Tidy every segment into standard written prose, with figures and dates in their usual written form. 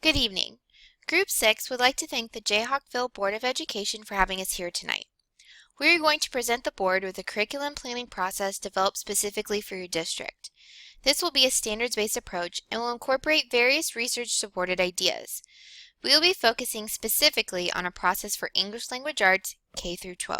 Good evening. Group 6 would like to thank the Jayhawkville Board of Education for having us here tonight. We are going to present the board with a curriculum planning process developed specifically for your district. This will be a standards-based approach and will incorporate various research-supported ideas. We will be focusing specifically on a process for English language arts K through 12.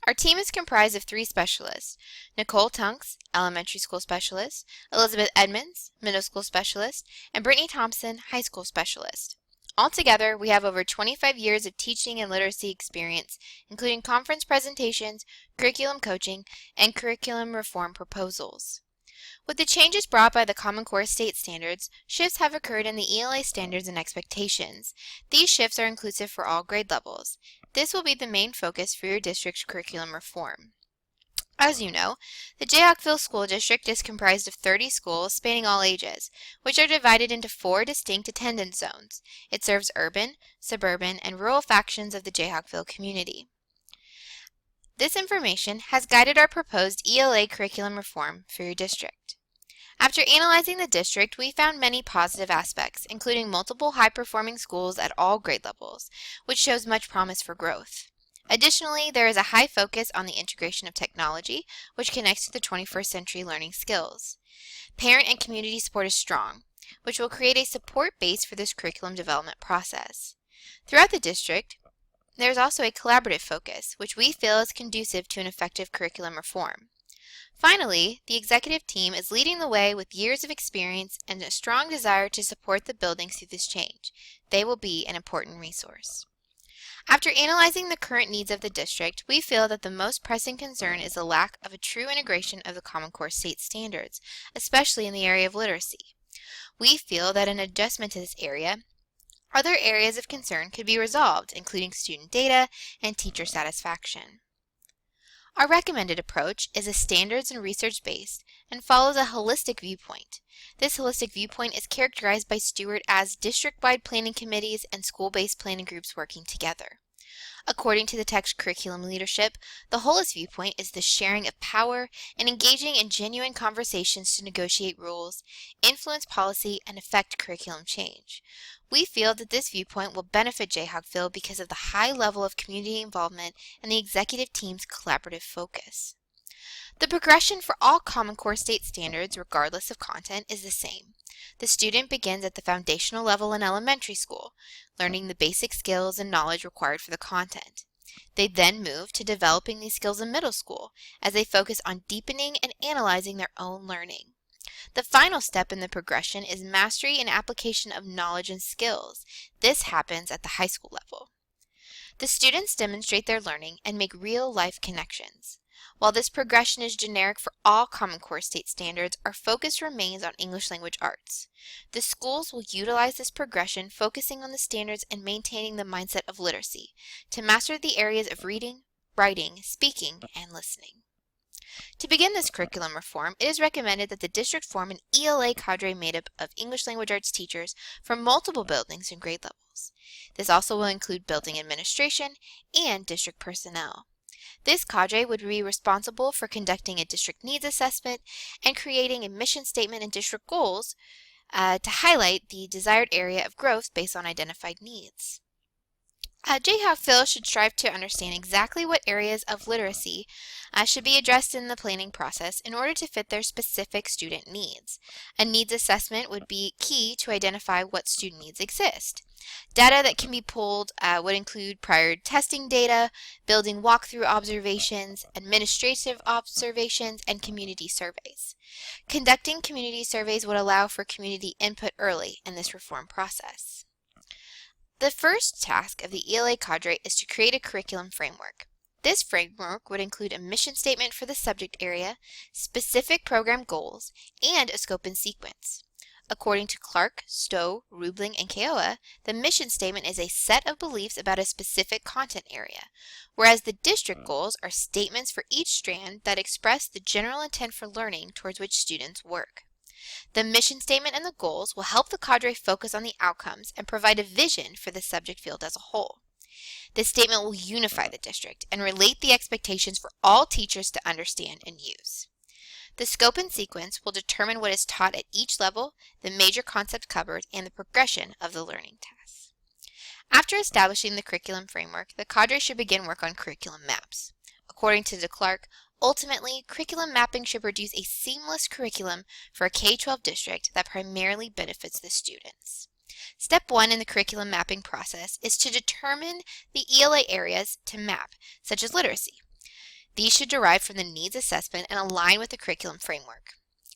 Our team is comprised of 3 specialists: Nicole Tunks, elementary school specialist; Elizabeth Edmonds, middle school specialist; and Brittany Thompson, high school specialist. Altogether, we have over 25 years of teaching and literacy experience, including conference presentations, curriculum coaching, and curriculum reform proposals. With the changes brought by the Common Core state standards, shifts have occurred in the ELA standards and expectations. These shifts are inclusive for all grade levels. This will be the main focus for your district's curriculum reform. As you know, the Jayhawkville School District is comprised of 30 schools spanning all ages, which are divided into 4 distinct attendance zones. It serves urban, suburban, and rural factions of the Jayhawkville community. This information has guided our proposed ELA curriculum reform for your district. After analyzing the district, we found many positive aspects, including multiple high-performing schools at all grade levels, which shows much promise for growth. Additionally, there is a high focus on the integration of technology, which connects to the 21st century learning skills. Parent and community support is strong, which will create a support base for this curriculum development process. Throughout the district, there is also a collaborative focus, which we feel is conducive to an effective curriculum reform. Finally, the executive team is leading the way with years of experience and a strong desire to support the buildings through this change. They will be an important resource. After analyzing the current needs of the district, we feel that the most pressing concern is the lack of a true integration of the Common Core state standards, especially in the area of literacy. We feel that an adjustment to this area, other areas of concern could be resolved, including student data and teacher satisfaction. Our recommended approach is a standards and research-based and follows a holistic viewpoint. This holistic viewpoint is characterized by Stewart as district-wide planning committees and school-based planning groups working together. According to the text Curriculum Leadership, the holist viewpoint is the sharing of power and engaging in genuine conversations to negotiate rules, influence policy, and affect curriculum change. We feel that this viewpoint will benefit Jayhawkville because of the high level of community involvement and the executive team's collaborative focus. The progression for all Common Core state standards, regardless of content, is the same. The student begins at the foundational level in elementary school, learning the basic skills and knowledge required for the content. They then move to developing these skills in middle school, as they focus on deepening and analyzing their own learning. The final step in the progression is mastery and application of knowledge and skills. This happens at the high school level. The students demonstrate their learning and make real-life connections. While this progression is generic for all Common Core state standards, our focus remains on English language arts. The schools will utilize this progression, focusing on the standards and maintaining the mindset of literacy to master the areas of reading, writing, speaking, and listening. To begin this curriculum reform, it is recommended that the district form an ELA cadre made up of English language arts teachers from multiple buildings and grade levels. This also will include building administration and district personnel. This cadre would be responsible for conducting a district needs assessment and creating a mission statement and district goals to highlight the desired area of growth based on identified needs. Jayhawkville should strive to understand exactly what areas of literacy should be addressed in the planning process in order to fit their specific student needs. A needs assessment would be key to identify what student needs exist. Data that can be pulled would include prior testing data, building walkthrough observations, administrative observations, and community surveys. Conducting community surveys would allow for community input early in this reform process. The first task of the ELA cadre is to create a curriculum framework. This framework would include a mission statement for the subject area, specific program goals, and a scope and sequence. According to Clark, Stowe, Rubling, and Keough, the mission statement is a set of beliefs about a specific content area, whereas the district goals are statements for each strand that express the general intent for learning towards which students work. The mission statement and the goals will help the cadre focus on the outcomes and provide a vision for the subject field as a whole. This statement will unify the district and relate the expectations for all teachers to understand and use. The scope and sequence will determine what is taught at each level, the major concept covered, and the progression of the learning tasks. After establishing the curriculum framework, the cadre should begin work on curriculum maps. According to DeClark, ultimately, curriculum mapping should produce a seamless curriculum for a K-12 district that primarily benefits the students. Step 1 in the curriculum mapping process is to determine the ELA areas to map, such as literacy. These should derive from the needs assessment and align with the curriculum framework.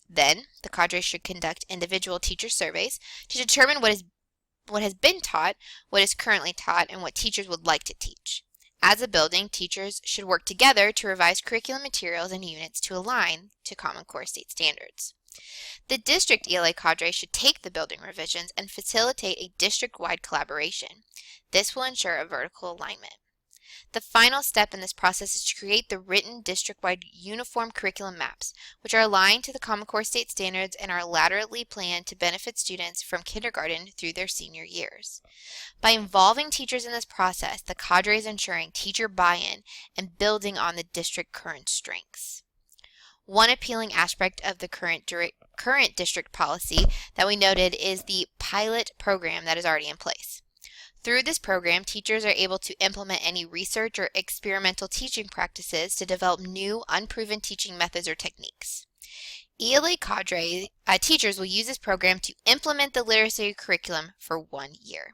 Then, the cadre should conduct individual teacher surveys to determine what has been taught, what is currently taught, and what teachers would like to teach. As a building, teachers should work together to revise curriculum materials and units to align to Common Core state standards. The district ELA cadre should take the building revisions and facilitate a district-wide collaboration. This will ensure a vertical alignment. The final step in this process is to create the written district-wide uniform curriculum maps, which are aligned to the Common Core state standards and are laterally planned to benefit students from kindergarten through their senior years. By involving teachers in this process, the cadre is ensuring teacher buy-in and building on the district's current strengths. One appealing aspect of the current district policy that we noted is the pilot program that is already in place. Through this program, teachers are able to implement any research or experimental teaching practices to develop new, unproven teaching methods or techniques. ELA cadre teachers will use this program to implement the literacy curriculum for 1 year.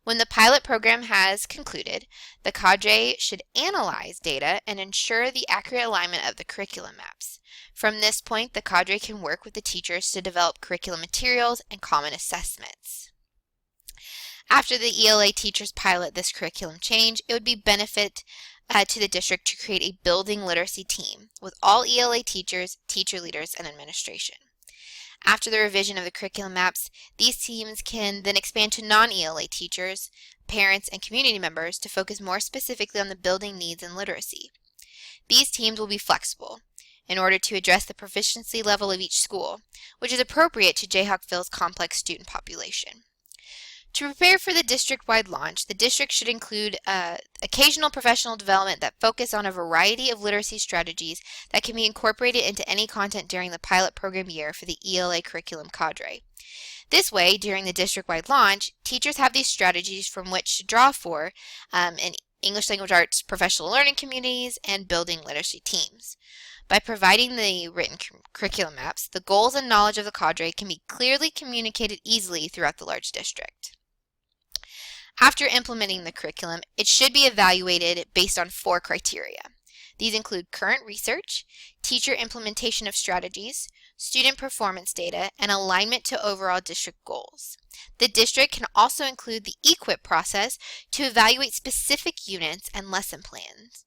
When the pilot program has concluded, the cadre should analyze data and ensure the accurate alignment of the curriculum maps. From this point, the cadre can work with the teachers to develop curriculum materials and common assessments. After the ELA teachers pilot this curriculum change, it would be benefit to the district to create a building literacy team with all ELA teachers, teacher leaders, and administration. After the revision of the curriculum maps, these teams can then expand to non-ELA teachers, parents, and community members to focus more specifically on the building needs and literacy. These teams will be flexible in order to address the proficiency level of each school, which is appropriate to Jayhawkville's complex student population. To prepare for the district-wide launch, the district should include occasional professional development that focus on a variety of literacy strategies that can be incorporated into any content during the pilot program year for the ELA curriculum cadre. This way, during the district-wide launch, teachers have these strategies from which to draw for in English language arts professional learning communities and building literacy teams. By providing the written curriculum maps, the goals and knowledge of the cadre can be clearly communicated easily throughout the large district. After implementing the curriculum, it should be evaluated based on 4 criteria. These include current research, teacher implementation of strategies, student performance data, and alignment to overall district goals. The district can also include the EQUIP process to evaluate specific units and lesson plans.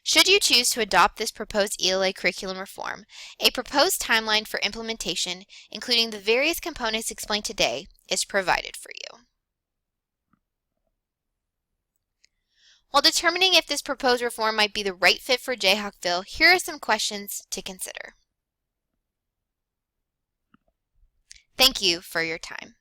Should you choose to adopt this proposed ELA curriculum reform, a proposed timeline for implementation, including the various components explained today, is provided for you. While determining if this proposed reform might be the right fit for Jayhawkville, here are some questions to consider. Thank you for your time.